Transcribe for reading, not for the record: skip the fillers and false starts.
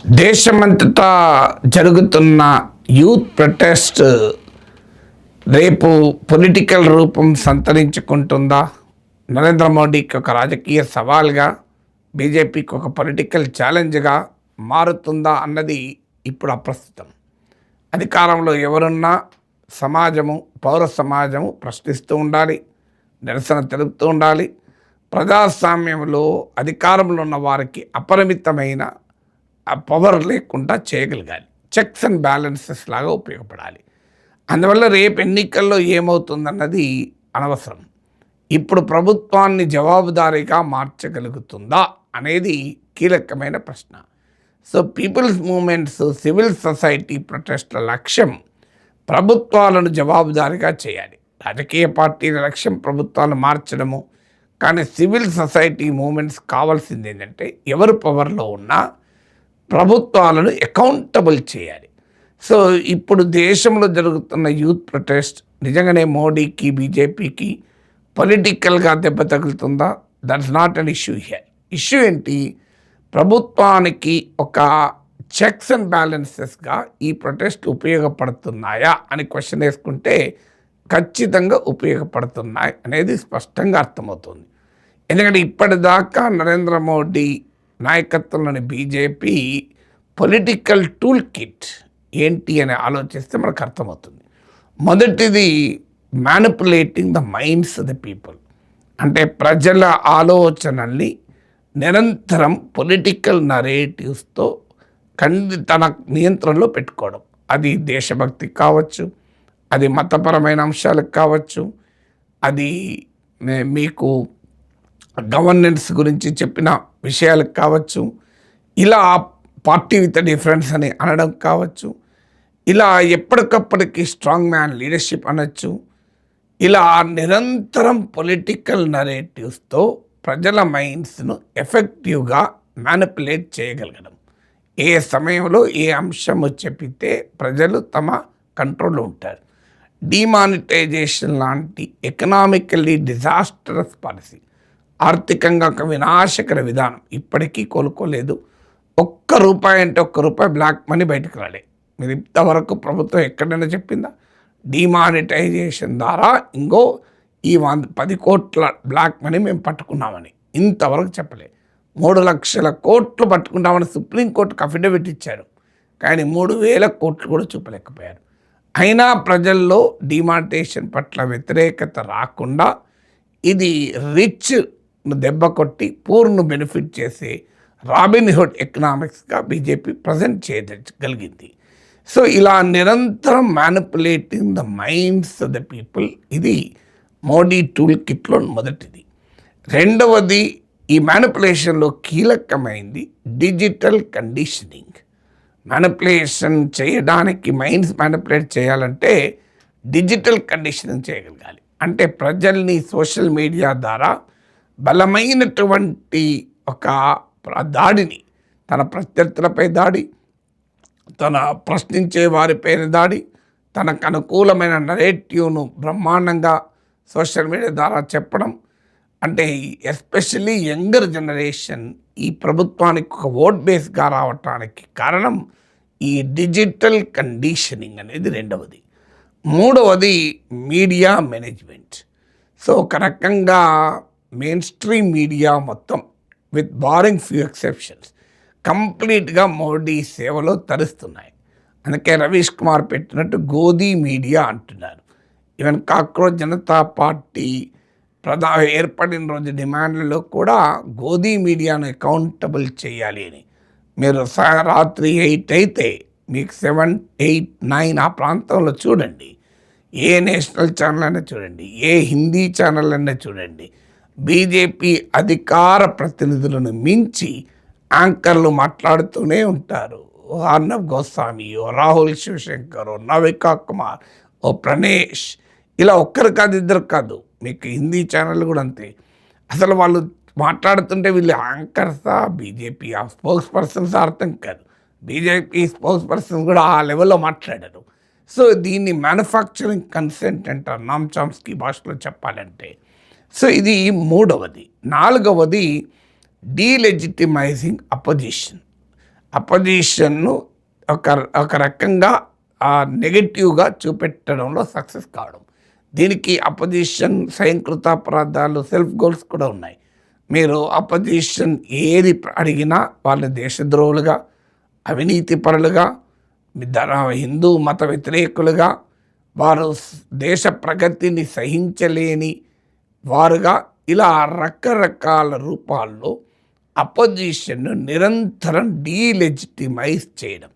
దేశమంతటా జరుగుతున్న youth protest రేపు పొలిటికల్ రూపం సంతరించుకుంటుందా? నరేంద్ర మోడీకి ఒక రాజకీయ సవాల్గా, బీజేపీకి ఒక పొలిటికల్ ఛాలెంజ్గా మారుతుందా అన్నది ఇప్పుడు అప్రస్తుతం. అధికారంలో ఎవరున్నా పౌర సమాజము ప్రశ్నిస్తూ ఉండాలి, నిరసన తెలుపుతూ ఉండాలి. ప్రజాస్వామ్యంలో అధికారంలో ఉన్న వారికి అపరిమితమైన ఆ పవర్ లేకుండా చేయగలగాలి. చెక్స్ అండ్ బ్యాలెన్సెస్ లాగా ఉపయోగపడాలి. అందువల్ల రేపు ఎన్నికల్లో ఏమవుతుందన్నది అనవసరం. ఇప్పుడు ప్రభుత్వాన్ని జవాబుదారీగా మార్చగలుగుతుందా అనేది కీలకమైన ప్రశ్న. So people's movements, civil society ప్రొటెస్ట్ల లక్ష్యం ప్రభుత్వాలను జవాబుదారీగా చేయాలి. రాజకీయ పార్టీల లక్ష్యం ప్రభుత్వాలను మార్చడము. కానీ సివిల్ సొసైటీ మూవ్మెంట్స్ కావాల్సింది ఏంటంటే ఎవరు పవర్లో ఉన్నా ప్రభుత్వాలను అకౌంటబుల్ చేయాలి. సో ఇప్పుడు దేశంలో జరుగుతున్న యూత్ ప్రొటెస్ట్ నిజంగానే మోడీకి, బీజేపీకి పొలిటికల్గా దెబ్బ తగులుతుందా? That's not an issue here. Issue ఏంటి? ప్రభుత్వానికి ఒక చెక్స్ అండ్ బ్యాలెన్సెస్గా ఈ ప్రొటెస్ట్ ఉపయోగపడుతున్నాయా అని క్వశ్చన్ వేసుకుంటే ఖచ్చితంగా ఉపయోగపడుతున్నాయి అనేది స్పష్టంగా అర్థమవుతుంది. ఎందుకంటే ఇప్పటిదాకా నరేంద్ర మోడీ నాయకత్వంలోని బీజేపీ పొలిటికల్ టూల్ కిట్ ఏంటి అని ఆలోచిస్తే మనకు అర్థమవుతుంది. మొదటిది manipulating the minds of the people. అంటే ప్రజల ఆలోచనల్ని నిరంతరం పొలిటికల్ నరేటివ్స్తో తన నియంత్రణలో పెట్టుకోవడం. అది దేశభక్తి కావచ్చు, అది మతపరమైన అంశాలకు కావచ్చు, అది మీకు గవర్నెన్స్ గురించి చెప్పిన విషయాలకు కావచ్చు, ఇలా పార్టీ విత్ డిఫరెన్స్ అని అనడం కావచ్చు, ఇలా ఎప్పటికప్పటికి స్ట్రాంగ్ మ్యాన్ లీడర్షిప్ అనొచ్చు. ఇలా నిరంతరం పొలిటికల్ నరేటివ్స్తో ప్రజల మైండ్స్ను ఎఫెక్టివ్గా మ్యానిపులేట్ చేయగలగడం. ఏ సమయంలో ఏ అంశము చెప్పితే ప్రజలు తమ కంట్రోల్లో ఉంటారు. డిమానిటైజేషన్ లాంటి ఎకనామికల్లీ డిజాస్టరస్ పాలసీ, ఆర్థికంగా ఒక వినాశకర విధానం ఇప్పటికీ కోలుకోలేదు. ₹1 అంటే ₹1 బ్లాక్ మనీ బయటకు రాలే. మీరు ఇంతవరకు ప్రభుత్వం ఎక్కడైనా చెప్పిందా? డిమానిటైజేషన్ ద్వారా ఈ 10 కోట్ల బ్లాక్ మనీ మేము పట్టుకున్నామని ఇంతవరకు చెప్పలే. 3 లక్షల కోట్లు పట్టుకుంటామని సుప్రీంకోర్టుకు అఫిడవిట్ ఇచ్చారు. కానీ 3,000 కోట్లు కూడా చూపలేకపోయారు. అయినా ప్రజల్లో డిమానిటైజేషన్ పట్ల వ్యతిరేకత రాకుండా ఇది రిచ్ దెబ్బ కొట్టి పూర్ను బెనిఫిట్ చేసే రాబిన్హుడ్ ఎకనామిక్స్గా బీజేపీ ప్రజెంట్ చేయగలిగింది. సో ఇలా నిరంతరం manipulating the minds of the people, ఇది మోడీ టూల్ కిట్లో మొదటిది. రెండవది, ఈ మ్యానిపులేషన్లో కీలకమైంది డిజిటల్ కండిషనింగ్. మ్యానిపులేషన్ చేయడానికి, మైండ్స్ మ్యానిపులేట్ చేయాలంటే డిజిటల్ కండిషనింగ్ చేయగలగాలి. అంటే ప్రజల్ని సోషల్ మీడియా ద్వారా బలమైనటువంటి ఒక దాడిని, తన ప్రత్యర్థులపై దాడి, తన ప్రశ్నించే వారిపైన దాడి, తనకు అనుకూలమైన నరేటివ్ను బ్రహ్మాండంగా సోషల్ మీడియా ద్వారా చెప్పడం. అంటే ఎస్పెషల్లీ యంగర్ జనరేషన్ ఈ ప్రభుత్వానికి ఒక ఓట్ బేస్గా రావటానికి కారణం ఈ డిజిటల్ కండిషనింగ్ అనేది రెండవది. మూడవది మీడియా మేనేజ్మెంట్. సో ఒక రకంగా మెయిన్ స్ట్రీమ్ మీడియా మొత్తం విత్ బారింగ్ ఫ్యూ ఎక్సెప్షన్స్ కంప్లీట్గా మోడీ సేవలో తరుస్తున్నాయి. అందుకే రవీష్ కుమార్ పెట్టినట్టు గోదీ మీడియా అంటున్నారు. ఈవెన్ కాక్రోచ్ జనతా పార్టీ ఏర్పడిన రోజు డిమాండ్లలో కూడా గోదీ మీడియాను అకౌంటబుల్ చేయాలి అని. మీరు రాత్రి 8 అయితే మీకు 7, 8, 9 ఆ ప్రాంతంలో చూడండి. ఏ నేషనల్ ఛానల్ అయినా చూడండి, ఏ హిందీ ఛానల్ అయినా చూడండి, బీజేపీ అధికార ప్రతినిధులను మించి యాంకర్లు మాట్లాడుతూనే ఉంటారు. అర్నబ్ గోస్వామి, రాహుల్ శివశంకర్, నవికా కుమార్, ప్రణేష్, ఇలా ఒక్కరు కాదు, ఇద్దరు కాదు, మీకు హిందీ ఛానల్ కూడా అంతే. అసలు వాళ్ళు మాట్లాడుతుంటే వీళ్ళు యాంకర్సా, బీజేపీ స్పోక్స్ పర్సన్స్ అర్థం కాదు. బీజేపీ స్పోక్స్ పర్సన్స్ కూడా ఆ లెవెల్లో మాట్లాడారు. సో దీన్ని మ్యానుఫ్యాక్చరింగ్ కన్సెంట్ అంటారు నామ్ చామ్స్కీ భాషలో చెప్పాలంటే. సో ఇది మూడవది. నాలుగవది డీలెజిటిమైజింగ్ అపోజిషన్. అపోజిషన్ను ఒక ఒక రకంగా నెగటివ్గా చూపెట్టడంలో సక్సెస్ కావడం. దీనికి అపోజిషన్ స్వయంకృత అపరాధాలు, సెల్ఫ్ గోల్స్ కూడా ఉన్నాయి. మీరు అపోజిషన్ ఏది అడిగినా వాళ్ళు దేశద్రోహులుగా, అవినీతి పరులుగా, హిందూ మత వ్యతిరేకులుగా, వారు దేశ ప్రగతిని సహించలేని వారుగా, ఇలా రకరకాల రూపాల్లో అపోజిషన్ను నిరంతరం డీలెజిటిమైజ్ చేయడం.